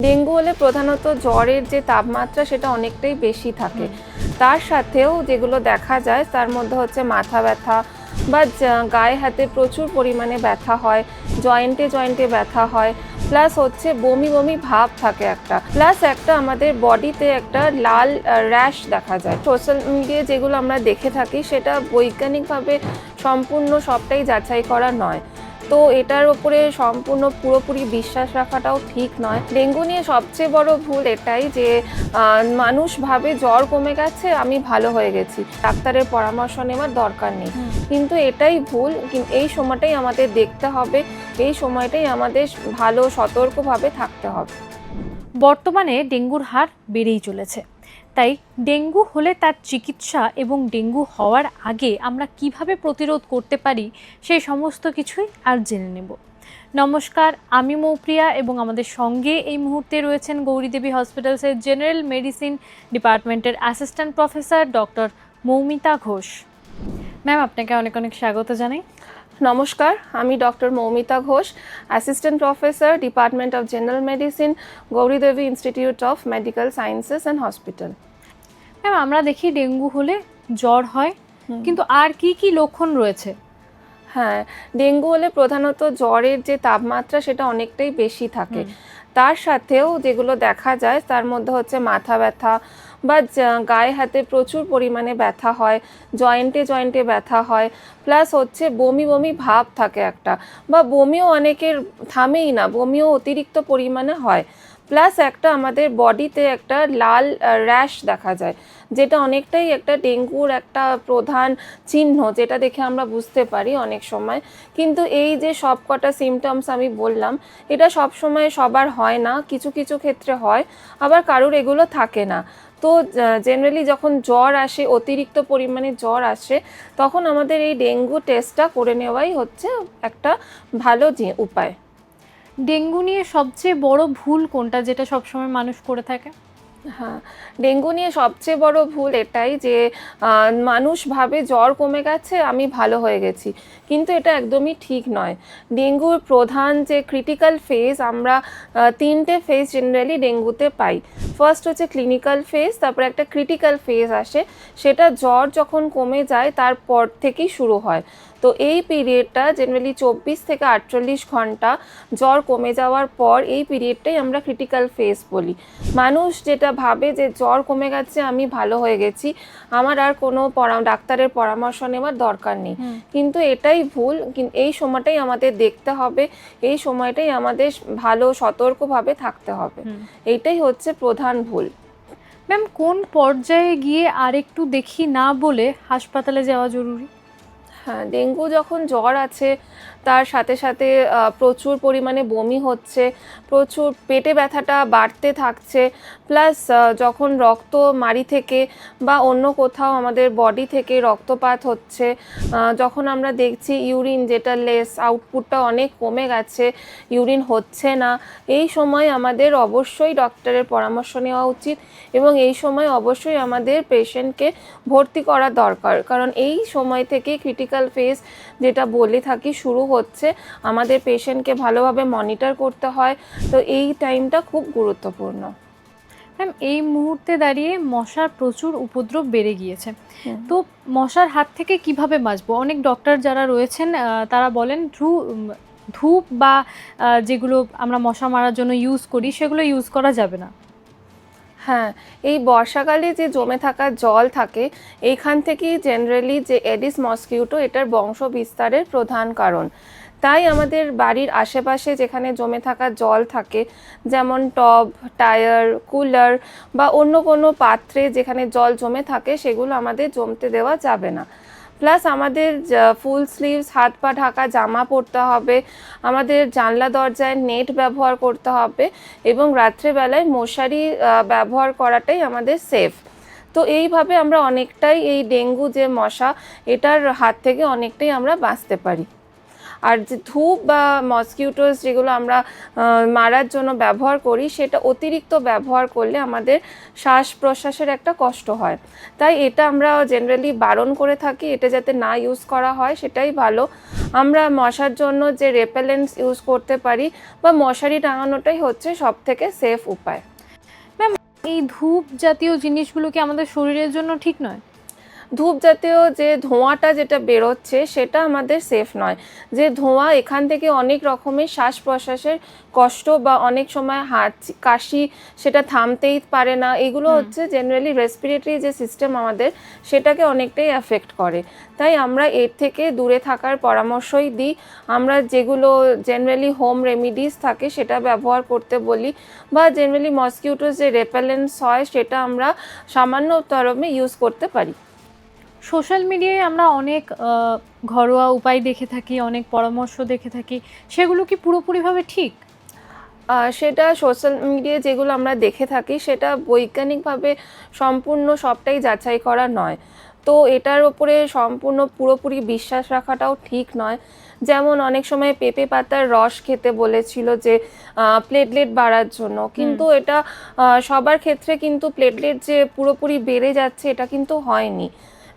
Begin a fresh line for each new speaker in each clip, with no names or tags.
Dengue হলে প্রধানত জ্বরের যে তাপমাত্রা সেটা অনেকটাই বেশি থাকে। তার সাথেও যেগুলো দেখা যায় তার মধ্যে হচ্ছে মাথা ব্যথা বা গায়ে হাতে প্রচুর পরিমাণে ব্যথা হয়, জয়েন্টে জয়েন্টে ব্যথা হয়, প্লাস হচ্ছে বমি বমি ভাব থাকে একটা, প্লাস একটা আমাদের বডিতে একটা লাল র্যাশ দেখা যায়। সোশ্যাল মিডিয়ায় যেগুলো আমরা দেখে থাকি সেটা বৈজ্ঞানিকভাবে সম্পূর্ণ সবটাই যাচাই করা নয়, তো এটার ওপরে সম্পূর্ণ পুরোপুরি বিশ্বাস রাখাটাও ঠিক নয়। ডেঙ্গু নিয়ে সবচেয়ে বড় ভুল এটাই যে মানুষ ভাবে জ্বর কমে গেছে, আমি ভালো হয়ে গেছি, ডাক্তারের পরামর্শ নেওয়ার দরকার নেই। কিন্তু এটাই ভুল। এই সময়টাই আমাদের দেখতে হবে, এই সময়টাই আমাদের ভালো সতর্কভাবে থাকতে হবে।
বর্তমানে ডেঙ্গুর হার বেড়েই চলেছে, তাই ডেঙ্গু হলে তার চিকিৎসা এবং ডেঙ্গু হওয়ার আগে আমরা কিভাবে প্রতিরোধ করতে পারি সেই সমস্ত কিছুই আর জেনে নেব। নমস্কার, আমি মৌপ্রিয়া এবং আমাদের সঙ্গে এই মুহূর্তে রয়েছেন গৌরীদেবী হসপিটালসের জেনারেল মেডিসিন ডিপার্টমেন্টের assistant professor doctor Moumita Ghosh. Ma'am, আপনাকে অনেক অনেক স্বাগত জানাই।
নমস্কার, আমি doctor Moumita Ghosh, assistant professor, department of general medicine, Gouridevi institute of medical sciences and hospital.
Ma'am, আমরা দেখি ডেঙ্গু হলে জ্বর হয়, কিন্তু আর কি কি লক্ষণ রয়েছে?
হ্যাঁ, ডেঙ্গু হলে প্রধানত জ্বরের যে তাপমাত্রা সেটা অনেকটাই বেশি থাকে। তার সাথেও যেগুলো দেখা যায় তার মধ্যে হচ্ছে মাথা ব্যথা বা গায়ে হাতে প্রচুর পরিমাণে ব্যথা হয়, জয়েন্টে জয়েন্টে ব্যথা হয়, প্লাস হচ্ছে বমি বমি ভাব থাকে একটা, বা বমিও অনেকের থামেই না, বমিও অতিরিক্ত পরিমাণে হয়, প্লাস একটা আমাদের বডিতে একটা লাল র্যাশ দেখা যায়, যেটা অনেকটাই একটা ডেঙ্গুর একটা প্রধান চিহ্ন, যেটা দেখে আমরা বুঝতে পারি অনেক সময়। কিন্তু এই যে সব কটা সিমটমস আমি বললাম, এটা সব সময় সবার হয় না, কিছু কিছু ক্ষেত্রে হয়, আবার কারোর এগুলো থাকে না। তো জেনারেলি যখন জ্বর আসে, অতিরিক্ত পরিমাণে জ্বর আসে, তখন আমাদের এই ডেঙ্গু টেস্টটা করে নেওয়াই হচ্ছে একটা ভালো উপায়।
ডেঙ্গু নিয়ে সবচেয়ে বড় ভুল কোনটা, যেটা সবসময় মানুষ করে থাকে?
হ্যাঁ, ডেঙ্গু নিয়ে সবচেয়ে বড় ভুল এটাই যে মানুষ ভাবে জ্বর কমে গেছে, আমি ভালো হয়ে গেছি, কিন্তু এটা একদমই ঠিক নয়। ডেঙ্গুর প্রধান যে ক্রিটিক্যাল ফেজ, আমরা তিনটে ফেজ জেনারেলি ডেঙ্গুতে পাই। ফার্স্ট হচ্ছে ক্লিনিক্যাল ফেজ, তারপরে একটা ক্রিটিক্যাল ফেজ আসে, সেটা জ্বর যখন কমে যায় তারপর থেকেই শুরু হয়। তো এই পিরিয়ডটা জেনারেলি 24 থেকে 48 ঘন্টা জ্বর কমে যাওয়ার পর, এই পিরিয়ডটাই আমরা ক্রিটিক্যাল ফেজ বলি। মানুষ যেটা ভাবে যে জ্বর কমে গেছে, আমি ভালো হয়ে গেছি, আমার আর কোনো ডাক্তারের পরামর্শ নেওয়ার দরকার নেই, কিন্তু এটাই ভুল। এই সময়টাই আমাদের দেখতে হবে, এই সময়টাই আমাদের ভালো সতর্কভাবে থাকতে হবে, এইটাই হচ্ছে প্রধান ভুল।
ম্যাম, কোন পর্যায়ে গিয়ে আর একটু দেখি না বলে হাসপাতালে যাওয়া জরুরি?
হ্যাঁ, ডেঙ্গু যখন জ্বর আছে তার সাথে সাথে প্রচুর পরিমাণে বমি হচ্ছে, প্রচুর পেটে ব্যথাটা বাড়তে থাকছে, প্লাস যখন রক্ত মাড়ি থেকে বা অন্য কোথাও আমাদের বডি থেকে রক্তপাত হচ্ছে, যখন আমরা দেখছি ইউরিন যেটা লেস, আউটপুটটা অনেক কমে গেছে, ইউরিন হচ্ছে না, এই সময় আমাদের অবশ্যই ডক্টরের পরামর্শ নেওয়া উচিত, এবং এই সময় অবশ্যই আমাদের পেশেন্টকে ভর্তি করা দরকার, কারণ এই সময় থেকে ক্রিটিক্যাল ফেজ যেটা বলে থাকি শুরু হচ্ছে, আমাদের পেশেন্টকে ভালোভাবে মনিটর করতে হয়, তো এই টাইমটা খুব গুরুত্বপূর্ণ।
ম্যাম, এই মুহূর্তে দাঁড়িয়ে মশার প্রচুর উপদ্রব বেড়ে গিয়েছে, তো মশার হাত থেকে কিভাবে বাঁচবো? অনেক ডক্টর যারা রয়েছেন তারা বলেন ধূপ বা যেগুলো আমরা মশা মারার জন্য ইউজ করি সেগুলো ইউজ করা যাবে না।
হ্যাঁ, এই বর্ষাকালে যে জমে থাকা জল থাকে, এইখান থেকেই জেনারেলি যে এডিস মসকিউটো, এটার বংশ বিস্তারের প্রধান কারণ। তাই আমাদের বাড়ির আশেপাশে যেখানে জমে থাকা জল থাকে, যেমন টব, টায়ার, কুলার বা অন্য কোনো পাত্রে যেখানে জল জমে থাকে, সেগুলো আমাদের জমতে দেওয়া যাবে না। প্লাস আমাদের ফুল স্লিভস হাত পা ঢাকা জামা পরতে হবে, আমাদের জানলা দরজায় নেট ব্যবহার করতে হবে, এবং রাত্রেবেলায় মশারি ব্যবহার করাটাই আমাদের সেফ। তো এইভাবে আমরা অনেকটাই এই ডেঙ্গু যে মশা, এটার হাত থেকে অনেকটাই আমরা বাঁচতে পারি। আর যে ধূপ বা মসকিউটোস যেগুলো আমরা মারার জন্য ব্যবহার করি, সেটা অতিরিক্ত ব্যবহার করলে আমাদের শ্বাস প্রশ্বাসের একটা কষ্ট হয়। তাই এটা আমরা জেনারেলি বারণ করে থাকি, এটা যাতে না ইউজ করা হয় সেটাই ভালো। আমরা মশার জন্য যে রেপেলেন্টস ইউজ করতে পারি বা মশারি টাঙানোটাই হচ্ছে সব থেকে সেফ উপায়।
ম্যাম, এই ধূপ জাতীয় জিনিসগুলো কি আমাদের শরীরের জন্য ঠিক নয়?
ধূপ জাতীয় যে ধোঁয়াটা যেটা বেরোচ্ছে সেটা আমাদের সেফ নয়। যে ধোঁয়া, এখান থেকে অনেক রকমের শ্বাস প্রশ্বাসের কষ্ট বা অনেক সময় কাশি সেটা থামতেই পারে না, এগুলো হচ্ছে জেনারেলি রেসপিরেটরি যে সিস্টেম আমাদের সেটাকে অনেকটাই অ্যাফেক্ট করে। তাই আমরা এর থেকে দূরে থাকার পরামর্শই দিই। আমরা যেগুলো জেনারেলি হোম রেমিডিস থাকে সেটা ব্যবহার করতে বলি, বা জেনারেলি মসকিউটোস যে রেপেলেন্টস হয় সেটা আমরা সামান্য তরমে ইউজ করতে পারি।
সোশ্যাল মিডিয়ায় আমরা অনেক ঘরোয়া উপায় দেখে থাকি, অনেক পরামর্শ দেখে থাকি, সেগুলো কি পুরোপুরিভাবে ঠিক?
সেটা সোশ্যাল মিডিয়ায় যেগুলো আমরা দেখে থাকি সেটা বৈজ্ঞানিকভাবে সম্পূর্ণ সবটাই যাচাই করা নয়। তো এটার ওপরে সম্পূর্ণ পুরোপুরি বিশ্বাস রাখাটাও ঠিক নয়। যেমন অনেক সময় পেঁপে পাতার রস খেতে বলেছিল যে প্লেটলেট বাড়ার জন্য, কিন্তু এটা সবার ক্ষেত্রে কিন্তু প্লেটলেট যে পুরোপুরি বেড়ে যাচ্ছে এটা কিন্তু হয়নি।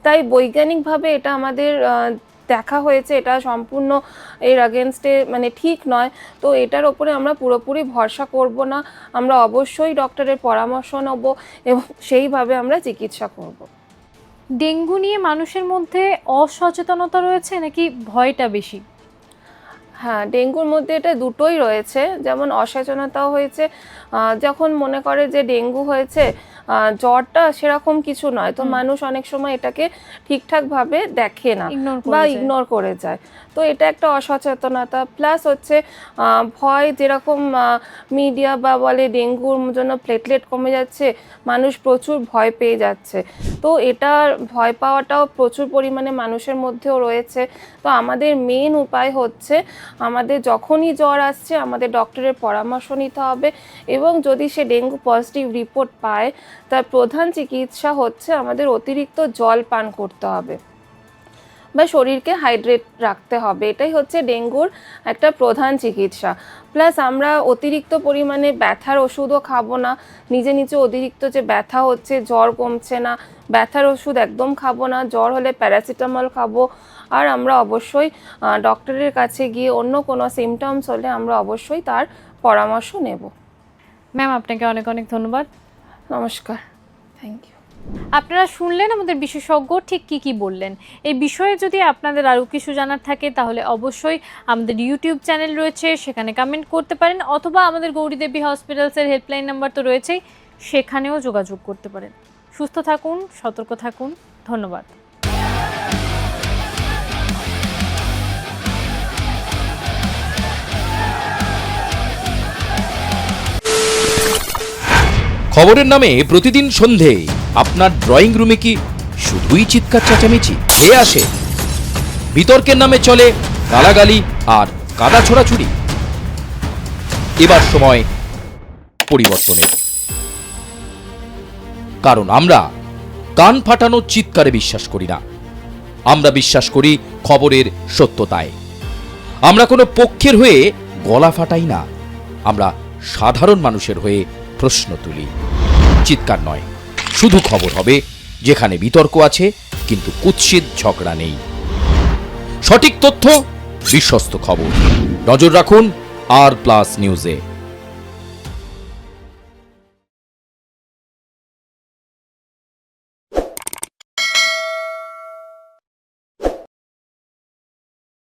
তাই বৈজ্ঞানিকভাবে এটা আমাদের দেখা হয়েছে এটা সম্পূর্ণ এর আগেনস্টে মানে ঠিক নয়। তো এটার ওপরে আমরা পুরোপুরি ভরসা করব না, আমরা অবশ্যই ডক্টরের পরামর্শ নেব এবং সেইভাবে আমরা চিকিৎসা করব।
ডেঙ্গু নিয়ে মানুষের মধ্যে অসচেতনতা রয়েছে নাকি ভয়টা বেশি?
হ্যাঁ, ডেঙ্গুর মধ্যে এটা দুটোই রয়েছে। যেমন অসচেতনতাও হয়েছে, যখন মনে করে যে ডেঙ্গু হয়েছে, জ্বরটা সেরকম কিছু নয়, তো মানুষ অনেক সময় এটাকে ঠিকঠাকভাবে দেখে না বা ইগনোর করে যায়। তো এটা একটা অসচেতনতা। প্লাস হচ্ছে ভয়, যেরকম মিডিয়া বা বলে ডেঙ্গুর জন্য প্লেটলেট কমে যাচ্ছে, মানুষ প্রচুর ভয় পেয়ে যাচ্ছে। তো এটার ভয় পাওয়াটাও প্রচুর পরিমাণে মানুষের মধ্যেও রয়েছে। তো আমাদের মেন উপায় হচ্ছে আমাদের যখনই জ্বর আসছে আমাদের ডক্টরের পরামর্শ নিতে হবে, এবং যদি সে ডেঙ্গু পজিটিভ রিপোর্ট পায় তার প্রধান চিকিৎসা হচ্ছে আমাদের অতিরিক্ত জল পান করতে হবে বা শরীরকে হাইড্রেট রাখতে হবে। এটাই হচ্ছে ডেঙ্গুর একটা প্রধান চিকিৎসা। প্লাস আমরা অতিরিক্ত পরিমাণে ব্যথার ওষুধও খাবো না। নিজে নিজে অতিরিক্ত যে ব্যথা হচ্ছে, জ্বর কমছে না, ব্যথার ওষুধ একদম খাবো না। জ্বর হলে প্যারাসিটামল খাবো। আর আমরা অবশ্যই ডক্টরের কাছে গিয়ে অন্য কোনো সিমটমস হলে আমরা অবশ্যই তার পরামর্শ নেব।
ম্যাম, আপনাকে অনেক অনেক ধন্যবাদ।
নমস্কার, থ্যাংক ইউ।
আপনারা শুনলেন আমাদের বিশেষজ্ঞ ঠিক কি বললেন। এই বিষয়ে যদি আপনাদের আরও কিছু জানার থাকে তাহলে অবশ্যই আমাদের ইউটিউব চ্যানেল রয়েছে, সেখানে কমেন্ট করতে পারেন, অথবা আমাদের গৌরীদেবী হসপিটালসের হেল্পলাইন নাম্বার তো রয়েছেই, সেখানেও যোগাযোগ করতে পারেন। সুস্থ থাকুন, সতর্ক থাকুন। ধন্যবাদ।
খবরের নামে প্রতিদিন সন্ধে আপনার ড্রয়িং রুমে কি শুধুই চিৎকার চেঁচামেচি খেয়ে আসে? বিতর্কের নামে চলে গালাগালি আর কাদা ছোড়াছুড়ি। এবার সময় পরিবর্তনের, কারণ আমরা কান ফাটানো চিৎকারে বিশ্বাস করি না। আমরা বিশ্বাস করি খবরের সত্যতায়। আমরা কোনো পক্ষের হয়ে গলা ফাটাই না, আমরা সাধারণ মানুষের হয়ে প্রশ্ন তুলি। চিৎকার নয়, শুধু খবর হবে যেখানে বিতর্ক আছে কিন্তু কুৎসিত ঝগড়া নেই। সঠিক তথ্য, বিশ্বস্ত খবর। নজর রাখুন আর প্লাস নিউজে।